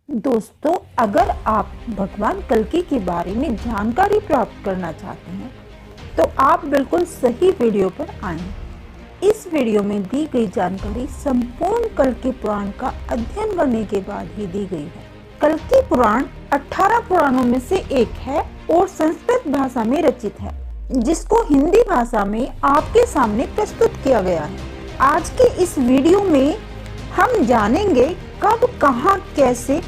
दोस्तों, अगर आप भगवान कल्कि के बारे में जानकारी प्राप्त करना चाहते हैं तो आप बिल्कुल सही वीडियो पर आए हैं। इस वीडियो में दी गई जानकारी संपूर्ण कल्कि पुराण का अध्ययन करने के बाद ही दी गई है। कल्कि पुराण 18 पुराणों में से एक है और संस्कृत भाषा में रचित है, जिसको हिंदी भाषा में आपके सामने प्रस्तुत किया गया है। आज के इस वीडियो में हम जानेंगे कब, कहां, कैसे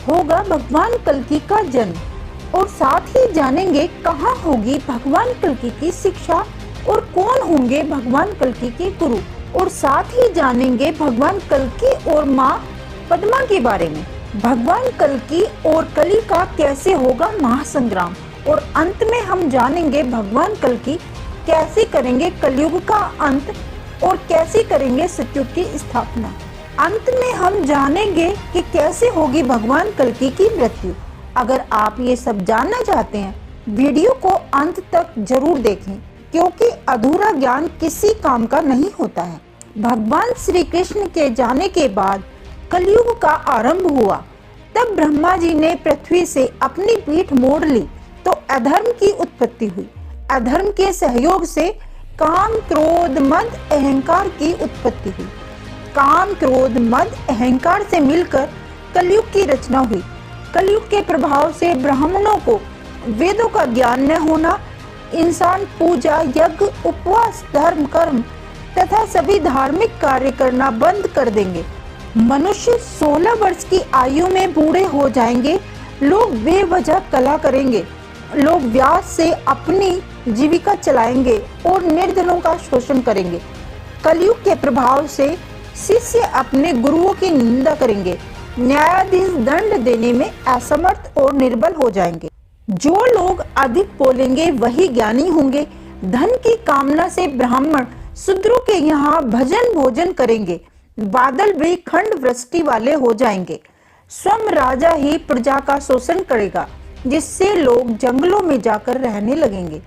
होगा भगवान कल्कि का जन्म और साथ ही जानेंगे कहां होगी भगवान कल्कि की शिक्षा और कौन होंगे भगवान कल्कि के गुरु, और साथ ही जानेंगे भगवान कल्कि और माँ पद्मा के बारे में। भगवान कल्कि और कली का कैसे होगा महासंग्राम, और अंत में हम जानेंगे भगवान कल्कि कैसे करेंगे कलयुग का अंत और कैसे करेंगे सतयुग की स्थापना। अंत में हम जानेंगे कि कैसे होगी भगवान कल्कि की मृत्यु। अगर आप ये सब जानना चाहते हैं, वीडियो को अंत तक जरूर देखें, क्योंकि अधूरा ज्ञान किसी काम का नहीं होता है। भगवान श्री कृष्ण के जाने के बाद कलयुग का आरंभ हुआ। तब ब्रह्मा जी ने पृथ्वी से अपनी पीठ मोड़ ली तो अधर्म की उत्पत्ति हुई। अधर्म के सहयोग से काम, क्रोध, मद, अहंकार की उत्पत्ति हुई। काम, क्रोध, मद, अहंकार से मिलकर कलयुग की रचना हुई। कलयुग के प्रभाव से ब्राह्मणों को वेदों का ज्ञान न होना, इंसान पूजा, यज्ञ, उपवास, धर्म, कर्म तथा सभी धार्मिक कार्य करना बंद कर देंगे। मनुष्य 16 वर्ष की आयु में बूढ़े हो जाएंगे। लोग बेवजह कला करेंगे। लोग व्यास से अपनी जीविका चलाएंगे और निर्धनों का शोषण करेंगे। कलयुग के प्रभाव से शिष्य अपने गुरुओं की निंदा करेंगे। न्यायाधीश दंड देने में असमर्थ और निर्बल हो जाएंगे। जो लोग अधिक बोलेंगे वही ज्ञानी होंगे। धन की कामना से ब्राह्मण शूद्रों के यहाँ भजन भोजन करेंगे। बादल भी खंड वृष्टि वाले हो जाएंगे। स्वयं राजा ही प्रजा का शोषण करेगा, जिससे लोग जंगलों में जाकर रहने लगेंगे।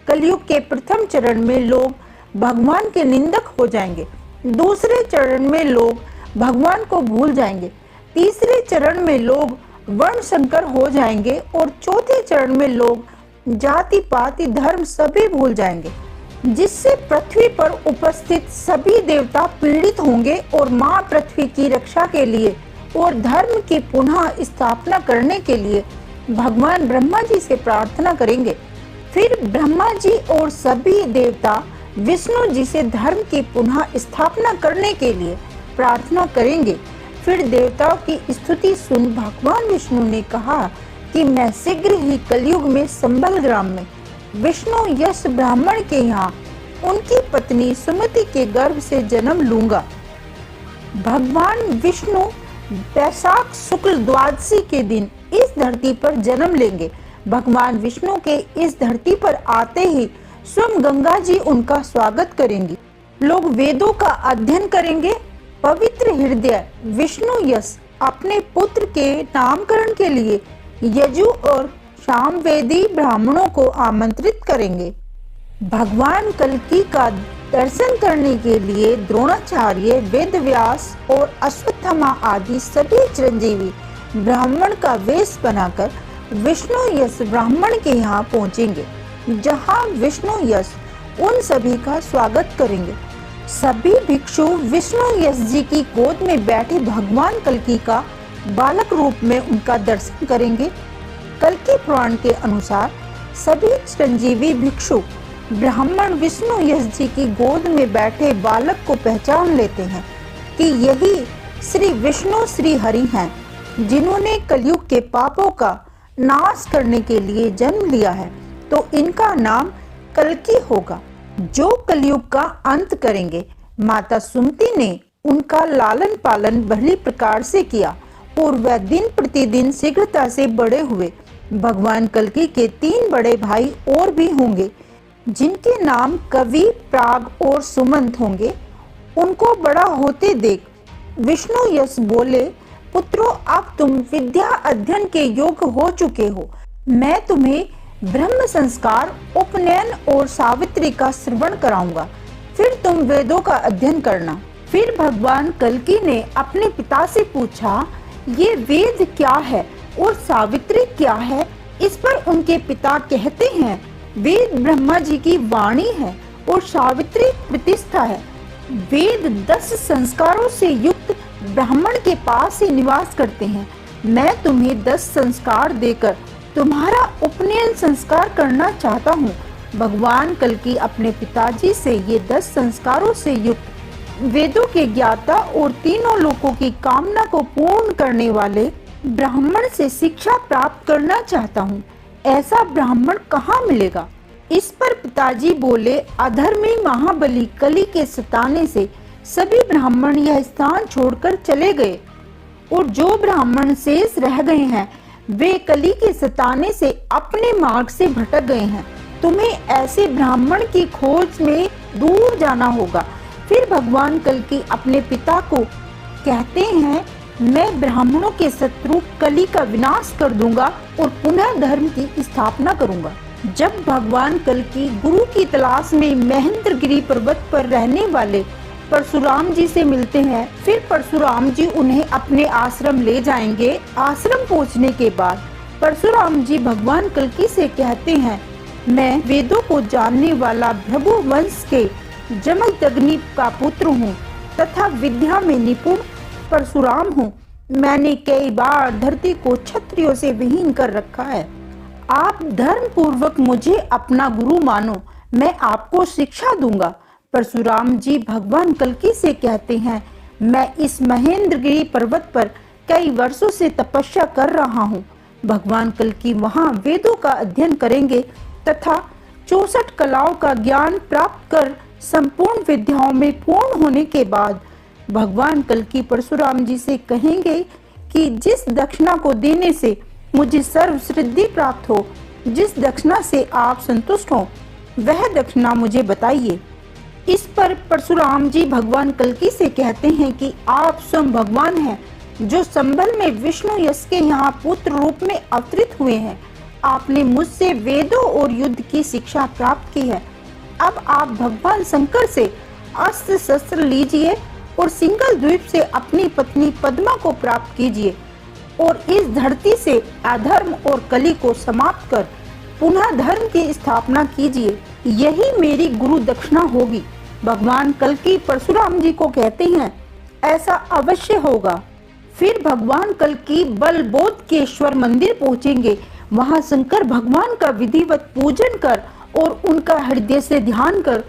कलयुग के प्रथम चरण में लोग भगवान के निंदक हो जाएंगे। दूसरे चरण में लोग भगवान को भूल जाएंगे। तीसरे चरण में लोग वर्ण संकर हो जाएंगे और चौथे चरण में लोग जाति पाति धर्म सभी भूल जाएंगे, जिससे पृथ्वी पर उपस्थित सभी देवता पीड़ित होंगे और माँ पृथ्वी की रक्षा के लिए और धर्म की पुनः स्थापना करने के लिए भगवान ब्रह्मा जी से प्रार्थना करेंगे। फिर ब्रह्मा जी और सभी देवता विष्णु जी से धर्म की पुनः स्थापना करने के लिए प्रार्थना करेंगे। फिर देवताओं की स्तुति सुन भगवान विष्णु ने कहा कि मैं शीघ्र ही कलयुग में संबल ग्राम में विष्णु यश ब्राह्मण के यहाँ उनकी पत्नी सुमति के गर्भ से जन्म लूंगा। भगवान विष्णु वैशाख शुक्ल द्वादशी के दिन इस धरती पर जन्म लेंगे। भगवान विष्णु के इस धरती पर आते ही स्वयं गंगा जी उनका स्वागत करेंगी। लोग वेदों का अध्ययन करेंगे। पवित्र हृदय विष्णु यश अपने पुत्र के नामकरण के लिए यजु और सामवेदी ब्राह्मणों को आमंत्रित करेंगे। भगवान कल्कि का दर्शन करने के लिए द्रोणाचार्य, वेदव्यास और अश्वत्थामा आदि सभी चिरंजीवी ब्राह्मण का वेश बनाकर विष्णु यश ब्राह्मण के यहाँ पहुँचेंगे, जहाँ विष्णु यश उन सभी का स्वागत करेंगे। सभी भिक्षु विष्णु यश जी की गोद में बैठे भगवान कल्कि का बालक रूप में उनका दर्शन करेंगे। कल्कि पुराण के अनुसार सभी चिरंजीवी भिक्षु ब्राह्मण विष्णु यश जी की गोद में बैठे बालक को पहचान लेते हैं कि यही श्री विष्णु श्री हरि हैं, जिन्होंने कलयुग के पापों का नाश करने के लिए जन्म लिया है। तो इनका नाम कल्कि होगा, जो कलयुग का अंत करेंगे। माता सुमति ने उनका लालन पालन भली प्रकार से किया और वह दिन प्रतिदिन शीघ्रता से बड़े हुए। भगवान कल्कि के 3 बड़े भाई और भी होंगे, जिनके नाम कवि, प्राग और सुमंत होंगे। उनको बड़ा होते देख विष्णु यश बोले, पुत्रों, अब तुम विद्या अध्ययन के योग्य हो चुके हो। मैं तुम्हें ब्रह्म संस्कार, उपनयन और सावित्री का श्रवण कराऊंगा। फिर तुम वेदों का अध्ययन करना। फिर भगवान कल्कि ने अपने पिता से पूछा ये वेद क्या है और सावित्री क्या है, इस पर उनके पिता कहते हैं, वेद ब्रह्मा जी की वाणी है और सावित्री प्रतिष्ठा है। वेद 10 संस्कारों से युक्त ब्राह्मण के पास ही निवास करते हैं। मैं तुम्हें 10 संस्कार देकर तुम्हारा उपनयन संस्कार करना चाहता हूँ। भगवान कल्कि अपने पिताजी से ये 10 संस्कारों से युक्त वेदों के ज्ञाता और तीनों लोकों की कामना को पूर्ण करने वाले ब्राह्मण से शिक्षा प्राप्त करना चाहता हूँ। ऐसा ब्राह्मण कहाँ मिलेगा? इस पर पिताजी बोले, अधर्मी महाबली कली के सताने से सभी ब्राह्मण यह स्थान छोड़कर चले गए और जो ब्राह्मण शेष रह गए हैं वे कली के सताने से अपने मार्ग से भटक गए हैं। तुम्हें ऐसे ब्राह्मण की खोज में दूर जाना होगा। फिर भगवान कल्कि अपने पिता को कहते हैं, मैं ब्राह्मणों के शत्रु कली का विनाश कर दूंगा और पुनः धर्म की स्थापना करूंगा। जब भगवान कल्कि गुरु की तलाश में महेंद्रगिरी पर्वत पर रहने वाले परशुराम जी से मिलते हैं, फिर परशुराम जी उन्हें अपने आश्रम ले जाएंगे। आश्रम पहुंचने के बाद परशुराम जी भगवान कल्कि से कहते हैं, मैं वेदों को जानने वाला भृगु वंश के जमदग्नि का पुत्र हूँ तथा विद्या में निपुण परशुराम हूँ। मैंने कई बार धरती को क्षत्रियों से विहीन कर रखा है। आप धर्म पूर्वक मुझे अपना गुरु मानो, मैं आपको शिक्षा दूंगा। परशुराम जी भगवान कल्कि से कहते हैं, मैं इस महेंद्रगिरी पर्वत पर कई वर्षों से तपस्या कर रहा हूँ। भगवान कल्कि वहाँ वेदों का अध्ययन करेंगे तथा 64 कलाओं का ज्ञान प्राप्त कर संपूर्ण विद्याओं में पूर्ण होने के बाद भगवान कल्कि परशुराम जी से कहेंगे कि जिस दक्षिणा को देने से मुझे सर्व सिद्धि प्राप्त हो, जिस दक्षिणा से आप संतुष्ट हो, वह दक्षिणा मुझे बताइए। इस पर परशुराम जी भगवान कल्कि से कहते हैं कि आप स्वयं भगवान हैं जो संभल में विष्णु यश के यहाँ पुत्र रूप में अवतरित हुए हैं। आपने मुझसे वेदों और युद्ध की शिक्षा प्राप्त की है। अब आप भगवान शंकर से अस्त्र शस्त्र लीजिए और सिंगल द्वीप से अपनी पत्नी पद्मा को प्राप्त कीजिए और इस धरती से अधर्म और कली को समाप्त कर पुनः धर्म की स्थापना कीजिए। यही मेरी गुरु दक्षिणा होगी। भगवान कल्कि परशुराम जी को कहते हैं, ऐसा अवश्य होगा। फिर भगवान कल्कि बलबोधकेश्वर मंदिर पहुंचेंगे। वहां शंकर भगवान का विधिवत पूजन कर और उनका हृदय से ध्यान कर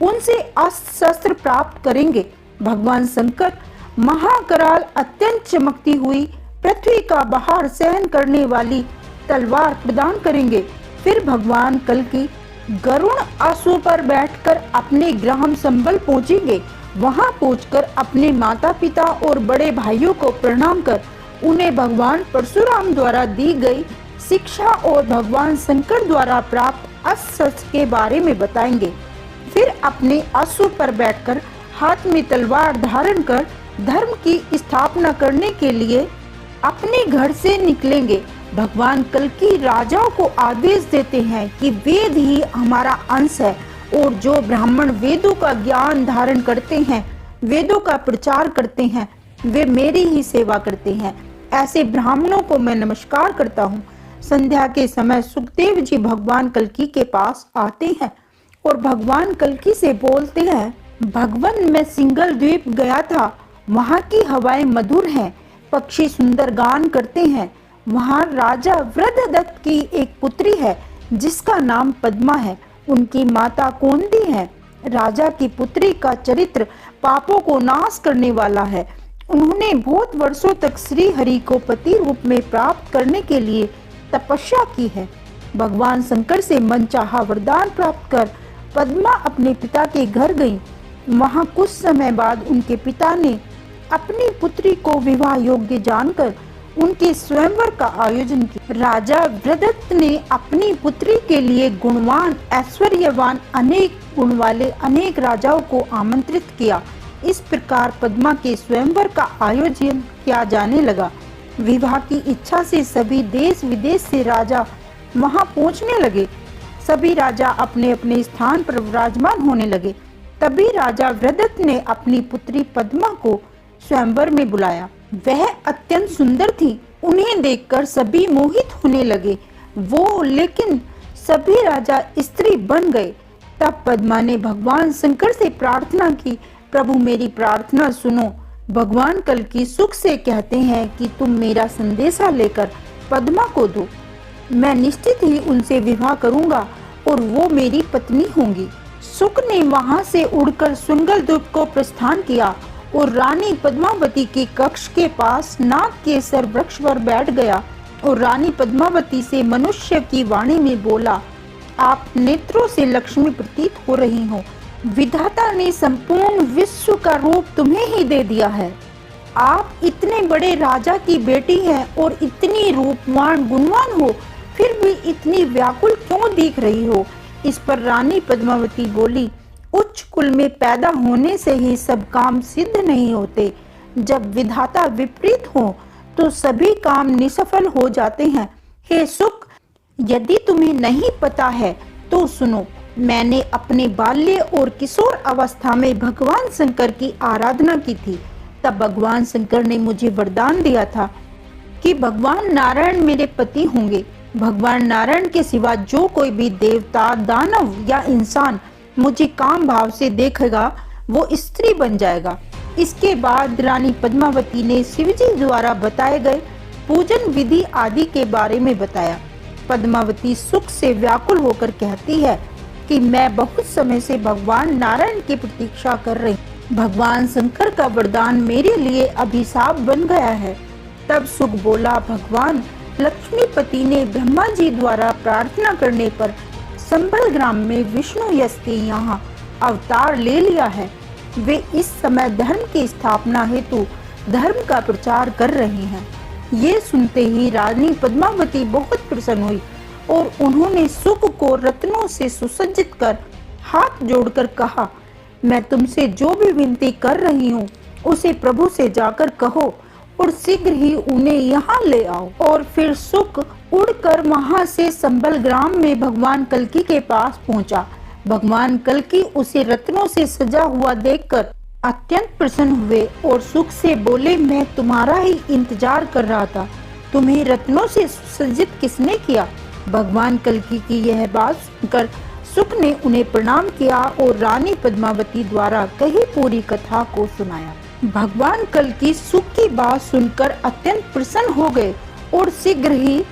उनसे अस्त्र शस्त्र प्राप्त करेंगे। भगवान शंकर महाकराल अत्यंत चमकती हुई पृथ्वी का भार सहन करने वाली तलवार प्रदान करेंगे। फिर भगवान कल्कि गरुण असुर पर बैठकर अपने ग्राम संबल पहुंचेंगे। वहां पहुंचकर अपने माता पिता और बड़े भाइयों को प्रणाम कर उन्हें भगवान परशुराम द्वारा दी गई शिक्षा और भगवान शंकर द्वारा प्राप्त अस्त्र शस्त्र के बारे में बताएंगे। फिर अपने अश्व पर बैठकर हाथ में तलवार धारण कर धर्म की स्थापना करने के लिए अपने घर से निकलेंगे। भगवान कल्कि राजाओं को आदेश देते हैं कि वेद ही हमारा अंश है और जो ब्राह्मण वेदों का ज्ञान धारण करते हैं, वेदों का प्रचार करते हैं, वे मेरी ही सेवा करते हैं। ऐसे ब्राह्मणों को मैं नमस्कार करता हूँ। संध्या के समय सुखदेव जी भगवान कल्कि के पास आते हैं और भगवान कल्कि से बोलते हैं, भगवान मैं सिंगल द्वीप गया था, वहाँ की हवाएं मधुर हैं, पक्षी सुंदर गान करते हैं। वहाँ राजा वृद्धदत्त की एक पुत्री है जिसका नाम पद्मा है। उनकी माता कौंदी है। राजा की पुत्री का चरित्र पापों को नाश करने वाला है। उन्होंने बहुत वर्षों तक श्री हरि को पति रूप में प्राप्त करने के लिए तपस्या की है। भगवान शंकर से मनचाहा वरदान प्राप्त कर पद्मा अपने पिता के घर गई। वहां कुछ समय बाद उनके पिता ने अपनी पुत्री को विवाह योग्य जानकर उनके स्वयंवर का आयोजन किया। राजा वृद्धदत्त ने अपनी पुत्री के लिए गुणवान ऐश्वर्यवान अनेक गुण वाले अनेक राजाओं को आमंत्रित किया। इस प्रकार पद्मा के स्वयंवर का आयोजन किया जाने लगा। विवाह की इच्छा से सभी देश विदेश से राजा वहां पहुंचने लगे। सभी राजा अपने अपने स्थान पर विराजमान होने लगे। तभी राजा वृद्धदत्त ने अपनी पुत्री पद्मा को स्वयंवर में बुलाया। वह अत्यंत सुंदर थी। उन्हें देखकर सभी मोहित होने लगे। वो लेकिन सभी राजा स्त्री बन गए। तब पद्मा ने भगवान शंकर से प्रार्थना की, प्रभु मेरी प्रार्थना सुनो। भगवान कल्कि सुख से कहते हैं कि तुम मेरा संदेशा लेकर पद्मा को दो। मैं निश्चित ही उनसे विवाह करूंगा और वो मेरी पत्नी होंगी। सुक ने वहां से उड़कर सुंगल द्वीप को प्रस्थान किया और रानी पद्मावती के कक्ष के पास नाग के सर वृक्ष पर बैठ गया और रानी पद्मावती से मनुष्य की वाणी में बोला, आप नेत्रों से लक्ष्मी प्रतीत हो रही हो। विधाता ने संपूर्ण विश्व का रूप तुम्हें ही दे दिया है। आप इतने बड़े राजा की बेटी हैं और इतनी रूपवान गुणवान हो, फिर भी इतनी व्याकुल क्यों दिख रही हो। इस पर रानी पद्मावती बोली, उच्च कुल में पैदा होने से ही सब काम सिद्ध नहीं होते। जब विधाता विपरीत हो तो सभी काम निसफल हो जाते हैं। हे सुक, यदि तुम्हें नहीं पता है तो सुनो। मैंने अपने बाल्य और किशोर अवस्था में भगवान शंकर की आराधना की थी। तब भगवान शंकर ने मुझे वरदान दिया था कि भगवान नारायण मेरे पति होंगे। भगवान नारायण के सिवा जो कोई भी देवता, दानव या इंसान मुझे काम भाव से देखेगा वो स्त्री बन जाएगा। इसके बाद रानी पद्मावती ने शिवजी द्वारा बताए गए पूजन विधि आदि के बारे में बताया। पद्मावती सुख से व्याकुल होकर कहती है कि मैं बहुत समय से भगवान नारायण की प्रतीक्षा कर रही। भगवान शंकर का वरदान मेरे लिए अभिशाप बन गया है। तब सुख बोला, भगवान लक्ष्मीपति ने ब्रह्मा जी द्वारा प्रार्थना करने पर संबल ग्राम में विष्णु यश के यहाँ अवतार ले लिया है। वे इस समय धर्म की स्थापना हेतु धर्म का प्रचार कर रहे हैं। ये सुनते ही रानी पद्मावती बहुत प्रसन्न हुई और उन्होंने सुख को रत्नों से सुसज्जित कर हाथ जोड़कर कहा, मैं तुमसे जो भी विनती कर रही हूँ उसे प्रभु से जाकर कहो और शीघ्र ही उन्हें यहाँ ले आओ। और फिर सुक उड़कर वहां से संबल ग्राम में भगवान कल्कि के पास पहुंचा। भगवान कल्कि उसे रत्नों से सजा हुआ देखकर अत्यंत प्रसन्न हुए और सुख से बोले, मैं तुम्हारा ही इंतजार कर रहा था। तुम्हें रत्नों से सुसज्जित किसने किया। भगवान कल्कि की यह बात सुनकर सुख ने उन्हें प्रणाम किया और रानी पद्मावती द्वारा कही पूरी कथा को सुनाया। भगवान कल्कि सुख की बात सुनकर अत्यंत प्रसन्न हो गए और शीघ्र ही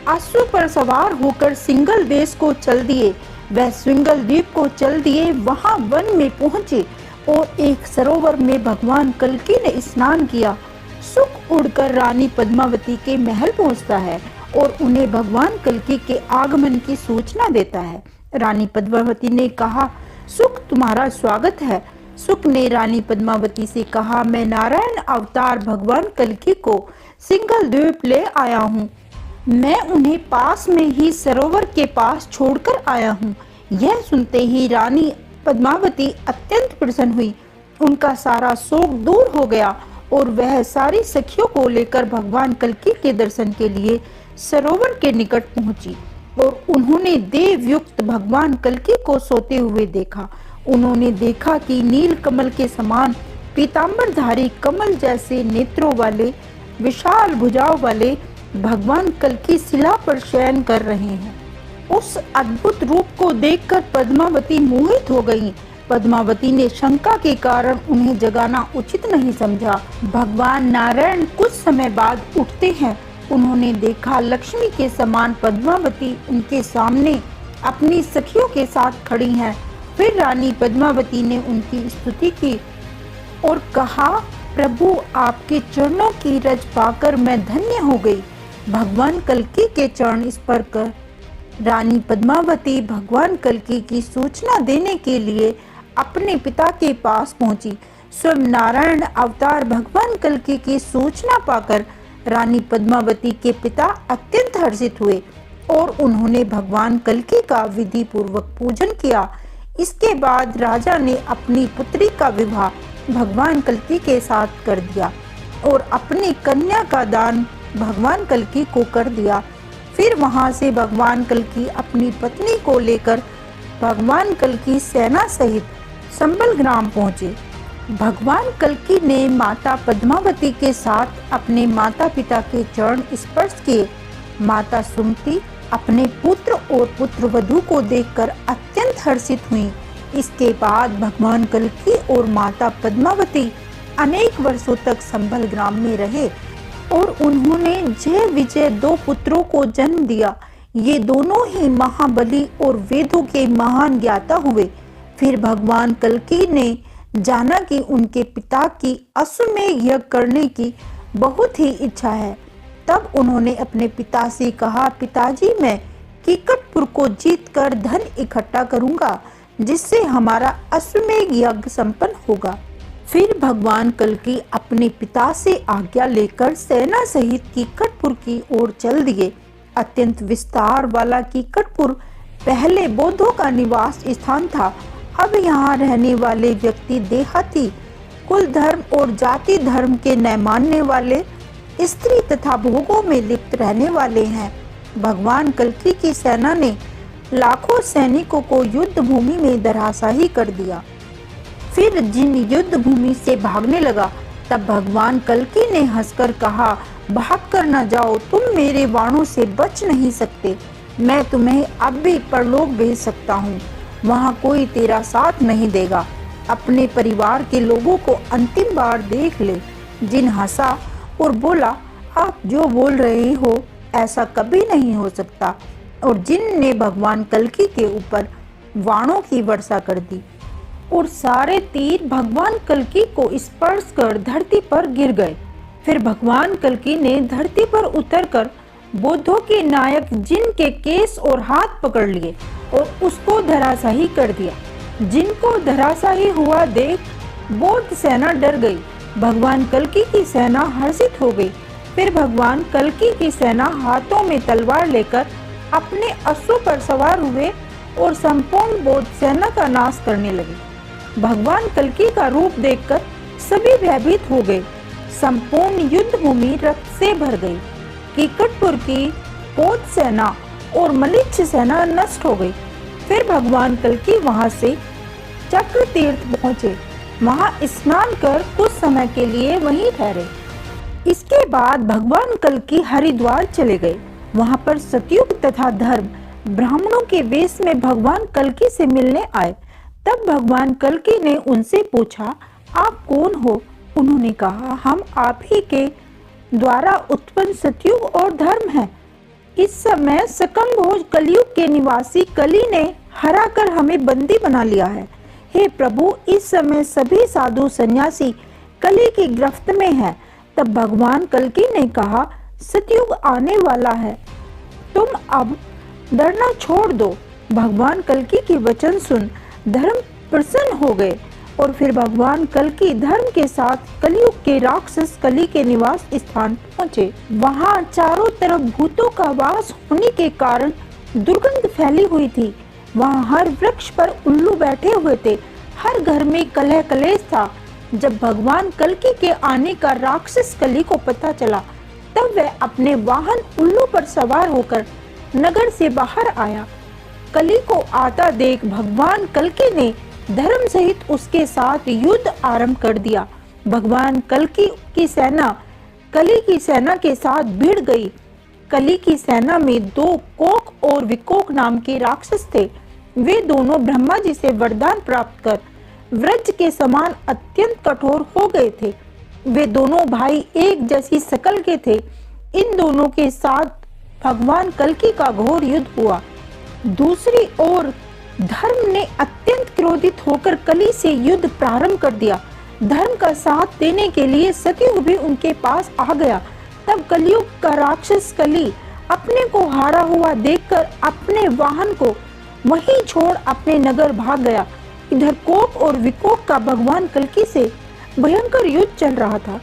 अश्व पर सवार होकर सिंगल देश को चल दिए। वह सिंगल द्वीप को चल दिए। वहां वन में पहुंचे और एक सरोवर में भगवान कल्कि ने स्नान किया। सुख उड़कर रानी पद्मावती के महल पहुंचता है और उन्हें भगवान कल्कि के आगमन की सूचना देता है। रानी पद्मावती ने कहा, सुख तुम्हारा स्वागत है। सुख ने रानी पद्मावती से कहा, मैं नारायण अवतार भगवान कल्कि को सिंगल द्वीप ले आया हूँ। मैं उन्हें पास में ही सरोवर के पास छोड़कर आया हूँ। यह सुनते ही रानी पद्मावती अत्यंत प्रसन्न हुई। उनका सारा शोक दूर हो गया और वह सारी सखियों को लेकर भगवान कल्कि के दर्शन के लिए सरोवर के निकट पहुंची और उन्होंने देव युक्त भगवान कल्कि को सोते हुए देखा। उन्होंने देखा कि नील कमल के समान पीतांबरधारी कमल जैसे नेत्रों वाले विशाल भुजाओं वाले भगवान कल्कि शिला पर शयन कर रहे हैं। उस अद्भुत रूप को देखकर पद्मावती मोहित हो गई। पद्मावती ने शंका के कारण उन्हें जगाना उचित नहीं समझा। भगवान नारायण कुछ समय बाद उठते हैं। उन्होंने देखा लक्ष्मी के समान पद्मावती उनके सामने अपनी सखियों के साथ खड़ी हैं। फिर रानी पद्मावती ने उनकी स्तुति की और कहा, प्रभु आपके चरणों की रज पाकर मैं धन्य हो गई। भगवान कल्कि के चरण स्पर्श कर रानी पद्मावती भगवान कल्कि की सूचना देने के लिए अपने पिता के पास पहुंची। स्वयं नारायण अवतार भगवान कल्कि की सूचना पाकर रानी पद्मावती के पिता अत्यंत हर्षित हुए और उन्होंने भगवान कल्कि का विधि पूर्वक पूजन किया। इसके बाद राजा ने अपनी पुत्री का विवाह भगवान कल्कि के साथ कर दिया और अपनी कन्या का दान भगवान कल्कि को कर दिया। फिर वहां से भगवान कल्कि अपनी पत्नी को लेकर भगवान कल्कि सेना सहित संबल ग्राम पहुंचे। भगवान कल्की ने माता पद्मावती के साथ अपने माता पिता के चरण स्पर्श किए। माता सुमति अपने पुत्र और पुत्रवधू को देखकर अत्यंत हर्षित हुई। इसके बाद भगवान कल्की और माता पद्मावती अनेक वर्षों तक संभल ग्राम में रहे और उन्होंने जय विजय 2 पुत्रों को जन्म दिया। ये दोनों ही महाबली और वेदों के महान ज्ञाता हुए। फिर भगवान कल्की ने जाना कि उनके पिता की अश्वमेध यज्ञ करने की बहुत ही इच्छा है। तब उन्होंने अपने पिता से कहा, पिताजी, मैं कीकटपुर को जीतकर धन इकट्ठा करूंगा जिससे हमारा अश्वमेध यज्ञ संपन्न होगा। फिर भगवान कल्की अपने पिता से आज्ञा लेकर सेना सहित कीकटपुर की ओर चल दिए। अत्यंत विस्तार वाला कीकटपुर पहले बौद्धों का निवास स्थान था। अब यहाँ रहने वाले व्यक्ति देहाती, कुल धर्म और जाति धर्म के न मानने वाले, स्त्री तथा भोगों में लिप्त रहने वाले हैं। भगवान कल्की की सेना ने लाखों सैनिकों को युद्ध भूमि में धराशायी कर दिया। फिर जिन युद्ध भूमि से भागने लगा, तब भगवान कल्की ने हंसकर कहा, भाग कर न जाओ, तुम मेरे बाणों से बच नहीं सकते। मैं तुम्हें अब भी परलोक भेज सकता हूँ, वहाँ कोई तेरा साथ नहीं देगा। अपने परिवार के लोगों को अंतिम बार देख ले। जिन हंसा और बोला, आप जो बोल रहे हो ऐसा कभी नहीं हो सकता, और जिन ने भगवान कल्की के ऊपर बाणों की वर्षा कर दी और सारे तीर भगवान कल्की को स्पर्श कर धरती पर गिर गए। फिर भगवान कल्की ने धरती पर उतरकर बौद्धों के नायक जिन के केस और हाथ पकड़ लिए और उसको धराशायी कर दिया। जिन को धराशायी हुआ देख बौद्ध सेना डर गई। भगवान कल्की की सेना हर्षित हो गई। फिर भगवान कल्की की सेना हाथों में तलवार लेकर अपने अश्वों पर सवार हुए और संपूर्ण बौद्ध सेना का नाश करने लगे। भगवान कल्की का रूप देखकर सभी भयभीत हो गए। संपूर्ण युद्ध भूमि रक्त से भर गई। कीकटपुर की बौद्ध सेना और मलिच्छ सेना नष्ट हो गई। फिर भगवान कल्की वहां से चक्र तीर्थ पहुंचे। वहां स्नान कर कुछ समय के लिए वहीं ठहरे। इसके बाद भगवान कल्की हरिद्वार चले गए। वहां पर सतयुग तथा धर्म ब्राह्मणों के वेश में भगवान कल्की से मिलने आए। तब भगवान कल्की ने उनसे पूछा, आप कौन हो? उन्होंने कहा, हम आप ही के द्वारा उत्पन्न सतयुग और धर्म हैं। इस समय सकंभोज कलयुग के निवासी कली ने हरा कर हमें बंदी बना लिया है। हे प्रभु, इस समय सभी साधु सन्यासी कली की गिरफ्त में हैं। तब भगवान कल्की ने कहा, सतयुग आने वाला है, तुम अब डरना छोड़ दो। भगवान कल्की के वचन सुन धर्म प्रसन्न हो गए और फिर भगवान कल्की धर्म के साथ कलयुग के राक्षस कली के निवास स्थान पहुँचे। वहाँ चारों तरफ भूतों का वास होने के कारण दुर्गंध फैली हुई थी। वहाँ हर वृक्ष पर उल्लू बैठे हुए थे। हर घर में कलह कलेश था। जब भगवान कल्की के आने का राक्षस कली को पता चला, तब वह अपने वाहन उल्लू पर सवार होकर नगर से बाहर आया। कली को आता देख भगवान कल्की ने धर्म सहित उसके साथ युद्ध आरंभ कर दिया। भगवान कल्की की सेना कली की सेना के साथ भिड़ गई। कली की सेना में 2 कोक और विकोक नाम के राक्षस थे। वे दोनों ब्रह्मा जी से वरदान प्राप्त कर वज्र के समान अत्यंत कठोर हो गए थे। वे दोनों भाई एक जैसी शकल के थे। इन दोनों के साथ भगवान कल्की का घोर युद्ध हुआ। दूसरी ओर धर्म ने अत्यंत क्रोधित होकर कली से युद्ध प्रारंभ कर दिया। धर्म का साथ देने के लिए सतयुग भी उनके पास आ गया। तब कलयुग का राक्षस कली अपने को हारा हुआ देखकर अपने वाहन को वहीं छोड़ अपने नगर भाग गया। इधर कोक और विकोक का भगवान कल्की से भयंकर युद्ध चल रहा था,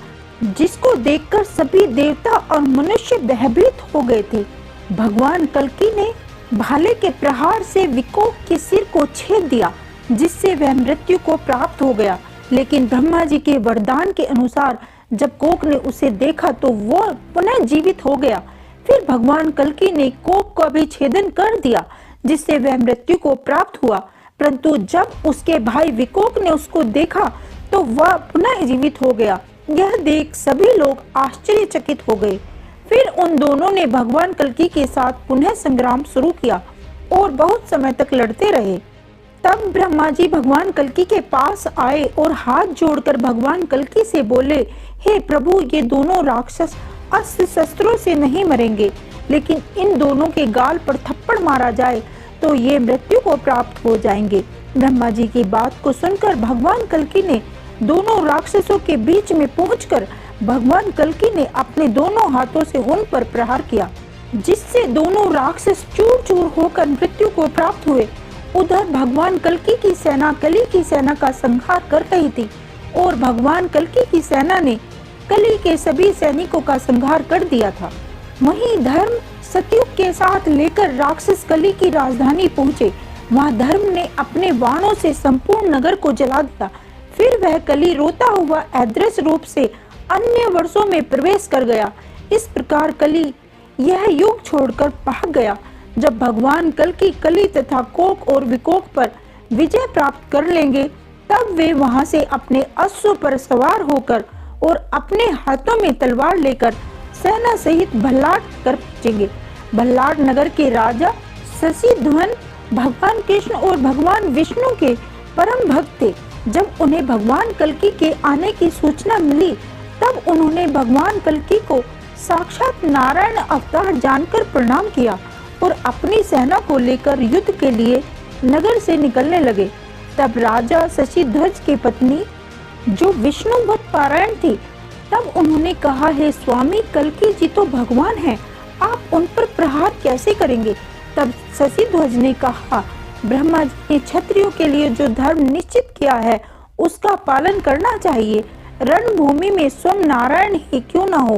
जिसको देखकर सभी देवता और मनुष्य भयभीत हो गए थे। भगवान कल्की ने भाले के प्रहार से विकोक के सिर को छेद दिया, जिससे वह मृत्यु को प्राप्त हो गया। लेकिन ब्रह्मा जी के वरदान के अनुसार जब कोक ने उसे देखा तो वह पुनः जीवित हो गया। फिर भगवान कल्की ने कोक का भी छेदन कर दिया, जिससे वह मृत्यु को प्राप्त हुआ। परंतु जब उसके भाई विकोक ने उसको देखा तो वह पुनः जीवित हो गया। यह देख सभी लोग आश्चर्यचकित हो गए। फिर उन दोनों ने भगवान कल्कि के साथ पुनः संग्राम शुरू किया और बहुत समय तक लड़ते रहे। तब ब्रह्मा जी भगवान कल्कि के पास आए और हाथ जोड़कर भगवान कल्कि से बोले, हे प्रभु, ये दोनों राक्षस अस्त्र शस्त्रों से नहीं मरेंगे, लेकिन इन दोनों के गाल पर थप्पड़ मारा जाए तो ये मृत्यु को प्राप्त हो जाएंगे। ब्रह्मा जी की बात को सुनकर भगवान कल्कि ने दोनों राक्षसों के बीच में पहुंचकर भगवान कल्कि ने अपने दोनों हाथों से उन पर प्रहार किया, जिससे दोनों राक्षस चूर चूर होकर मृत्यु को प्राप्त हुए। उधर भगवान कल्कि की सेना कली की सेना का संहार कर रही थी और भगवान कल्कि की सेना ने कली के सभी सैनिकों का संहार कर दिया था। वहीं धर्म सतयुग के साथ लेकर राक्षस कली की राजधानी पहुंचे। वहां धर्म ने अपने बाणों से संपूर्ण नगर को जला दिया। फिर वह कली रोता हुआ अदृश्य रूप से अन्य वर्षों में प्रवेश कर गया। इस प्रकार कली यह युग छोड़कर भाग गया। जब भगवान कल्कि कली तथा कोक और विकोक पर विजय प्राप्त कर लेंगे, तब वे वहां से अपने अश्व पर सवार होकर और अपने हाथों में तलवार लेकर सेना सहित भल्लाट कर पहुंचेंगे। भल्लाट नगर के राजा शशिध्वन भगवान कृष्ण और भगवान विष्णु के परम भक्त थे। जब उन्हें भगवान कल्कि के आने की सूचना मिली, तब उन्होंने भगवान कल्कि को साक्षात नारायण अवतार जानकर प्रणाम किया और अपनी सेना को लेकर युद्ध के लिए नगर से निकलने लगे। तब राजा शशिध्वज की पत्नी, जो विष्णु भक्त पारायण थी, तब उन्होंने कहा, हे स्वामी, कल्कि जी तो भगवान हैं, आप उन पर प्रहार कैसे करेंगे? तब शशिध्वज ने कहा, ब्रह्मा जी ने क्षत्रियों के लिए जो धर्म निश्चित किया है उसका पालन करना चाहिए। रणभूमि में स्वयं नारायण ही क्यों न हो,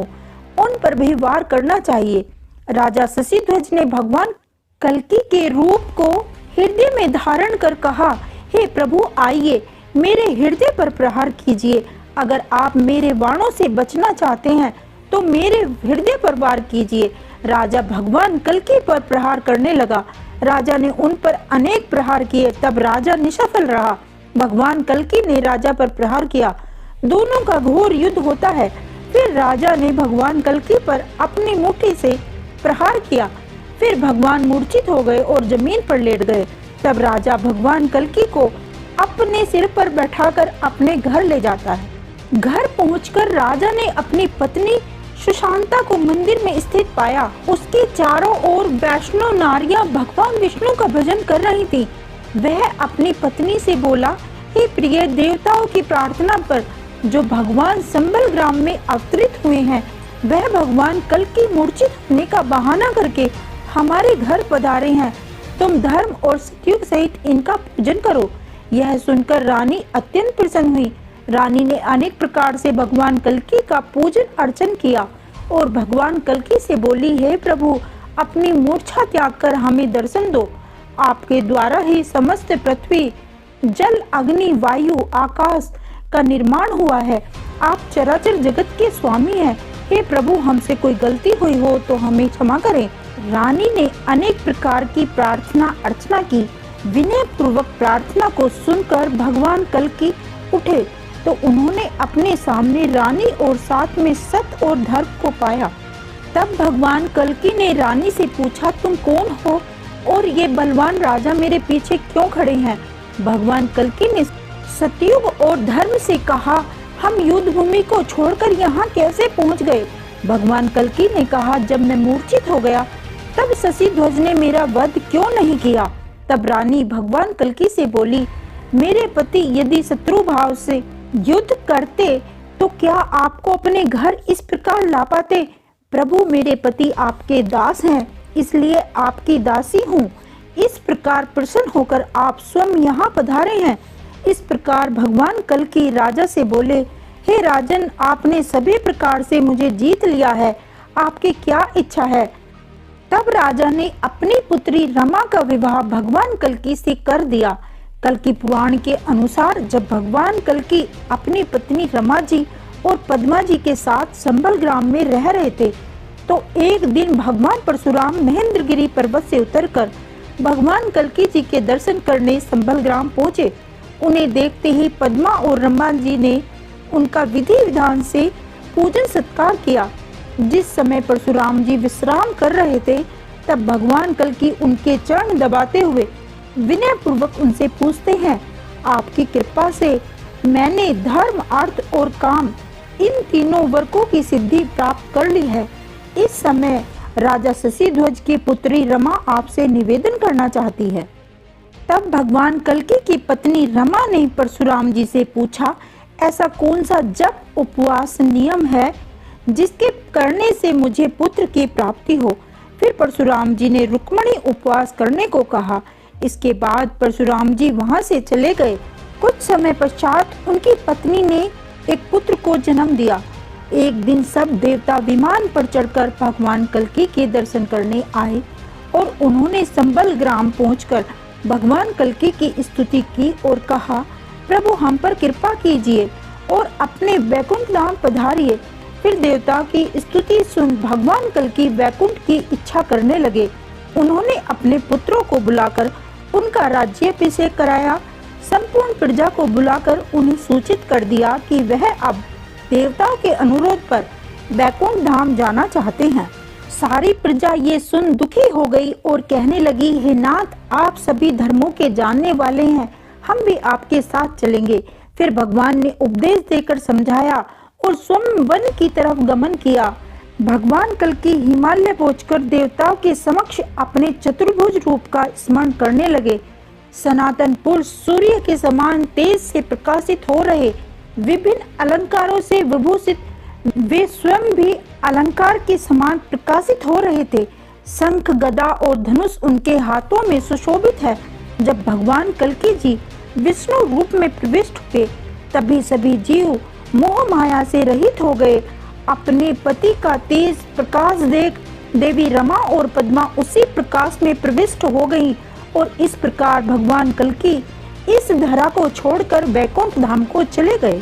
उन पर भी वार करना चाहिए। राजा शशिध्वज ने भगवान कल्कि के रूप को हृदय में धारण कर कहा, हे प्रभु, आइए मेरे हृदय पर प्रहार कीजिए। अगर आप मेरे बाणों से बचना चाहते हैं तो मेरे हृदय पर वार कीजिए। राजा भगवान कल्कि पर प्रहार करने लगा। राजा ने उन पर अनेक प्रहार किए, तब राजा निष्फल रहा। भगवान कल्कि ने राजा पर प्रहार किया। दोनों का घोर युद्ध होता है। फिर राजा ने भगवान कल्कि पर अपनी मुट्ठी से प्रहार किया। फिर भगवान मूर्छित हो गए और जमीन पर लेट गए। तब राजा भगवान कल्कि को अपने सिर पर बैठाकर अपने घर ले जाता है। घर पहुंचकर राजा ने अपनी पत्नी सुशांता को मंदिर में स्थित पाया। उसके चारों ओर वैष्णव नारियां भगवान विष्णु का भजन कर रही थी। वह अपनी पत्नी से बोला, हे प्रिय, देवताओं की प्रार्थना पर जो भगवान संबल ग्राम में अवतरित हुए हैं, वह भगवान कल्कि मूर्छित होने का बहाना करके हमारे घर पधारे हैं। तुम धर्म और सतयुग सहित इनका पूजन करो। यह सुनकर रानी अत्यंत प्रसन्न हुई। रानी ने अनेक प्रकार से भगवान कल्कि का पूजन अर्चन किया और भगवान कल्कि से बोली, हे प्रभु, अपनी मूर्छा त्याग कर हमें दर्शन दो। आपके द्वारा ही समस्त पृथ्वी, जल, अग्नि, वायु, आकाश का निर्माण हुआ है। आप चराचर जगत के स्वामी हैं। हे प्रभु, हमसे कोई गलती हुई हो तो हमें क्षमा करें। रानी ने अनेक प्रकार की प्रार्थना अर्चना की। विनय पूर्वक प्रार्थना को सुनकर भगवान कल्कि उठे तो उन्होंने अपने सामने रानी और साथ में सत और धर्म को पाया। तब भगवान कल्कि ने रानी से पूछा, तुम कौन हो और ये बलवान राजा मेरे पीछे क्यों खड़े हैं? भगवान कल्कि ने सतयुग और धर्म से कहा, हम युद्ध भूमि को छोड़कर यहाँ कैसे पहुँच गए? भगवान कल्कि ने कहा, जब मैं मूर्छित हो गया तब शशिध्वज ने मेरा वध क्यों नहीं किया? तब रानी भगवान कल्कि से बोली, मेरे पति यदि शत्रु भाव से युद्ध करते तो क्या आपको अपने घर इस प्रकार ला पाते? प्रभु, मेरे पति आपके दास हैं, इसलिए आपकी दासी हूँ। इस प्रकार प्रसन्न होकर आप स्वयं यहाँ पधारे हैं। इस प्रकार भगवान कल्कि राजा से बोले, हे राजन, आपने सभी प्रकार से मुझे जीत लिया है। आपकी क्या इच्छा है? तब राजा ने अपनी पुत्री रमा का विवाह भगवान कल्कि से कर दिया। कल्कि पुराण के अनुसार जब भगवान कल्कि अपनी पत्नी रमा जी और पद्मा जी के साथ संबल ग्राम में रह रहे थे, तो एक दिन भगवान परशुराम महेंद्रगिरी पर्वत से उतरकर भगवान कल्कि जी के दर्शन करने संबल ग्राम पहुंचे। उन्हें देखते ही पद्मा और रमा जी ने उनका विधि विधान से पूजन सत्कार किया। जिस समय परशुराम जी विश्राम कर रहे थे, तब भगवान कल्कि उनके चरण दबाते हुए विनय पूर्वक उनसे पूछते हैं, आपकी कृपा से मैंने धर्म, अर्थ और काम इन तीनों वर्गों की सिद्धि प्राप्त कर ली है। इस समय राजा शशिध्वज की पुत्री रमा आपसे निवेदन करना चाहती है। तब भगवान कल्कि की पत्नी रमा ने परशुराम जी से पूछा, ऐसा कौन सा जप, उपवास, नियम है जिसके करने से मुझे पुत्र की प्राप्ति हो। फिर परशुराम जी ने रुक्मणी उपवास करने को कहा। इसके बाद परशुराम जी वहां से चले गए। कुछ समय पश्चात उनकी पत्नी ने एक पुत्र को जन्म दिया। एक दिन सब देवता विमान पर चढ़कर भगवान कल्कि के दर्शन करने आए और उन्होंने संबल ग्राम पहुंचकर भगवान कल्कि की स्तुति की और कहा, प्रभु हम पर कृपा कीजिए और अपने वैकुंठ धाम पधारिए। फिर देवता की स्तुति सुन भगवान कल्कि वैकुंठ की इच्छा करने लगे। उन्होंने अपने पुत्रों को बुलाकर उनका राज्याभिषेक कराया। संपूर्ण प्रजा को बुलाकर उन्हें सूचित कर दिया कि वह अब देवताओं के अनुरोध पर वैकुंठ धाम जाना चाहते हैं। सारी प्रजा ये सुन दुखी हो गई और कहने लगी, हे नाथ, आप सभी धर्मों के जानने वाले हैं, हम भी आपके साथ चलेंगे। फिर भगवान ने उपदेश देकर समझाया और स्वयं वन की तरफ गमन किया। भगवान कल्कि हिमालय पहुंचकर देवताओं के समक्ष अपने चतुर्भुज रूप का स्मरण करने लगे। सनातन पुरुष सूर्य के समान तेज से प्रकाशित हो रहे, विभिन्न अलंकारों से विभूषित, वे स्वयं भी अलंकार के समान प्रकाशित हो रहे थे। शंख, गदा और धनुष उनके हाथों में सुशोभित है। जब भगवान कल्कि जी विष्णु रूप में प्रविष्ट हुए, तभी सभी जीव मोह माया से रहित हो गए। अपने पति का तेज प्रकाश देख देवी रमा और पद्मा उसी प्रकाश में प्रविष्ट हो गईं और इस प्रकार भगवान कल्कि इस धरा को छोड़कर वैकुंठ धाम को चले गए।